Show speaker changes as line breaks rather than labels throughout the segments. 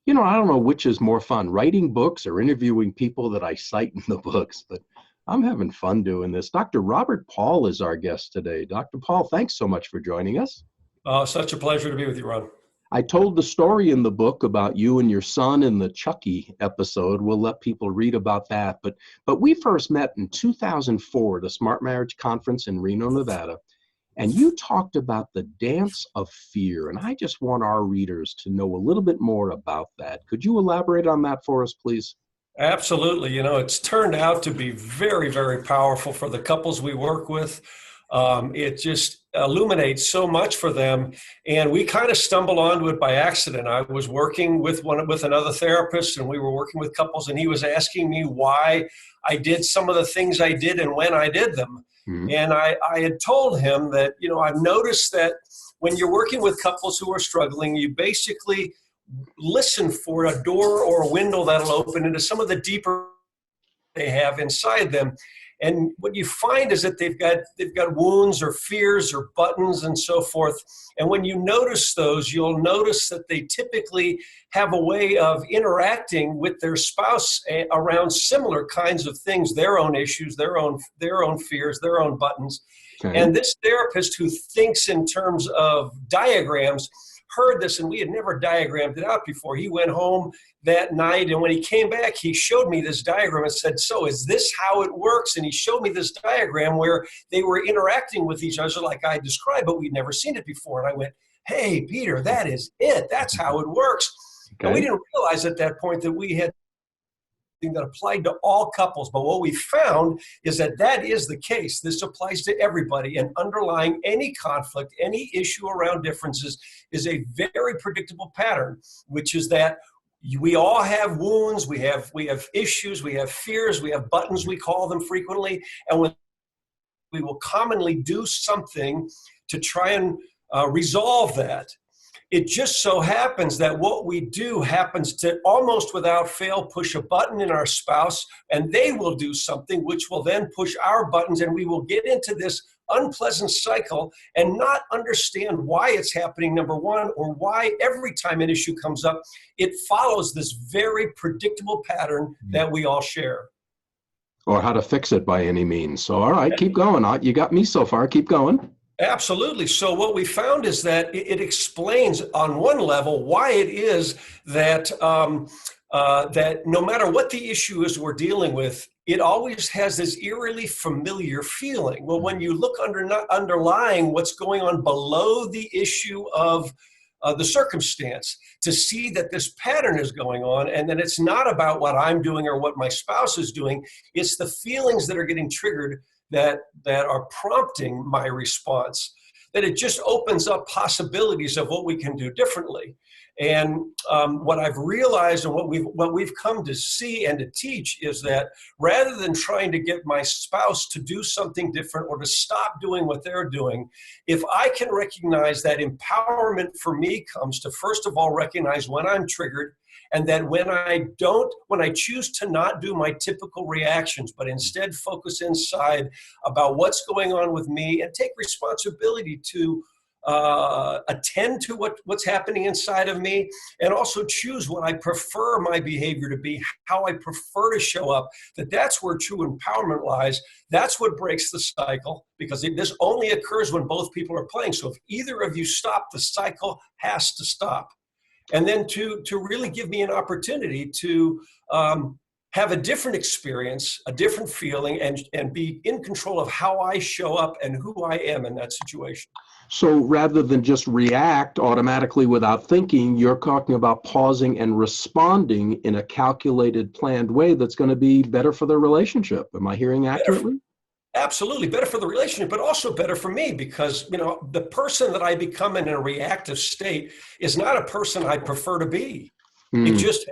I don't know which is more fun, writing books or interviewing people that I cite in the books, but I'm having fun doing this. Dr. Robert Paul is our guest today. Dr. Paul, thanks so much for joining us.
Such a pleasure to be with you, Ron.
I told the story in the book about you and your son in the Chucky episode. We'll let people read about that. But we first met in 2004 at a Smart Marriage Conference in Reno, Nevada. And you talked about the dance of fear. And I just want our readers to know a little bit more about that. Could you elaborate on that for us, please?
Absolutely. It's turned out to be very, very powerful for the couples we work with. It just illuminates so much for them. And we kind of stumbled onto it by accident. I was working with another therapist, and we were working with couples, and he was asking me why I did some of the things I did and when I did them. Mm-hmm. And I had told him that, I've noticed that when you're working with couples who are struggling, you basically listen for a door or a window that'll open into some of the deeper they have inside them. And what you find is that they've got wounds or fears or buttons and so forth. And when you notice those, you'll notice that they typically have a way of interacting with their spouse around similar kinds of things, their own issues, their own fears, their own buttons. Okay. And this therapist who thinks in terms of diagrams heard this, and we had never diagrammed it out before. He went home that night, and when he came back, he showed me this diagram and said, "So is this how it works?" And he showed me this diagram where they were interacting with each other like I described, but we'd never seen it before. And I went, "Hey, Peter, that is it. That's how it works." Okay. And we didn't realize at that point that we had that applied to all couples. But what we found is that is the case. This applies to everybody, and underlying any conflict, any issue around differences is a very predictable pattern, which is that we all have wounds, we have issues, we have fears, we have buttons, we call them frequently, and when we will commonly do something to try and resolve that. It just so happens that what we do happens to almost without fail push a button in our spouse, and they will do something which will then push our buttons, and we will get into this unpleasant cycle and not understand why it's happening, number one, or why every time an issue comes up, it follows this very predictable pattern that we all share.
Or how to fix it by any means. So, all right, keep going. You got me so far. Keep going.
Absolutely. So what we found is that it explains on one level why it is that that no matter what the issue is we're dealing with, it always has this eerily familiar feeling. Well, when you look underlying what's going on below the issue of the circumstance, to see that this pattern is going on, and that it's not about what I'm doing or what my spouse is doing, it's the feelings that are getting triggered that are prompting my response, that it just opens up possibilities of what we can do differently. And what I've realized and what we've come to see and to teach is that rather than trying to get my spouse to do something different or to stop doing what they're doing, if I can recognize that empowerment for me comes to, first of all, recognize when I'm triggered, and that when I choose to not do my typical reactions, but instead focus inside about what's going on with me and take responsibility to attend to what's happening inside of me, and also choose what I prefer my behavior to be, how I prefer to show up, that's where true empowerment lies. That's what breaks the cycle, because this only occurs when both people are playing. So if either of you stop, the cycle has to stop. And then to really give me an opportunity to have a different experience, a different feeling, and be in control of how I show up and who I am in that situation.
So rather than just react automatically without thinking, you're talking about pausing and responding in a calculated, planned way that's going to be better for the relationship. Am I hearing accurately?
Absolutely. Better for the relationship, but also better for me, because, the person that I become in a reactive state is not a person I prefer to be. It just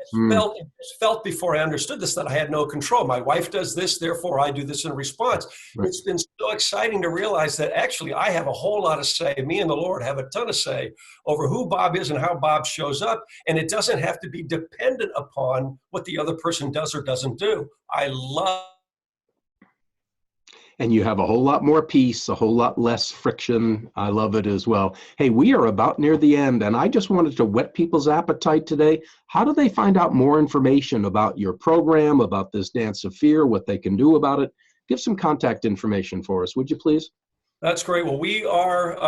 felt before I understood this that I had no control. My wife does this, therefore I do this in response. Right. It's been so exciting to realize that actually I have a whole lot of say. Me and the Lord have a ton of say over who Bob is and how Bob shows up. And it doesn't have to be dependent upon what the other person does or doesn't do. I love.
And you have a whole lot more peace, a whole lot less friction. I love it as well. Hey, we are about near the end, and I just wanted to whet people's appetite today. How do they find out more information about your program, about this Dance of Fear, what they can do about it? Give some contact information for us, would you please?
That's great. Well, we are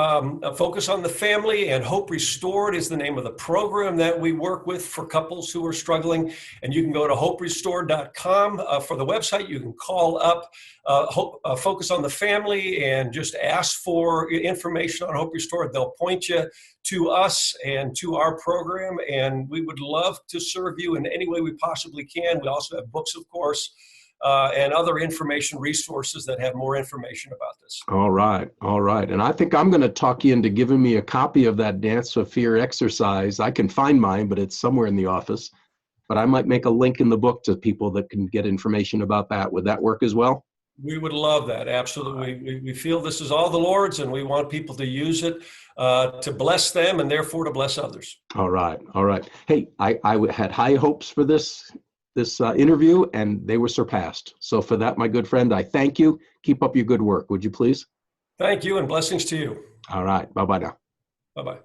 focused on the family, and Hope Restored is the name of the program that we work with for couples who are struggling. And you can go to hoperestored.com for the website. You can call up Focus on the Family and just ask for information on Hope Restored. They'll point you to us and to our program, and we would love to serve you in any way we possibly can. We also have books, of course, and other information resources that have more information about this.
All right. All right. And I think I'm going to talk you into giving me a copy of that Dance of Fear exercise. I can find mine, but it's somewhere in the office. But I might make a link in the book to people that can get information about that. Would that work as well?
We would love that. Absolutely. We feel this is all the Lord's, and we want people to use it to bless them and therefore to bless others.
All right. All right. Hey, I had high hopes for this interview, and they were surpassed. So for that, my good friend, I thank you. Keep up your good work, would you please?
Thank you, and blessings to you.
All right. Bye-bye now.
Bye-bye.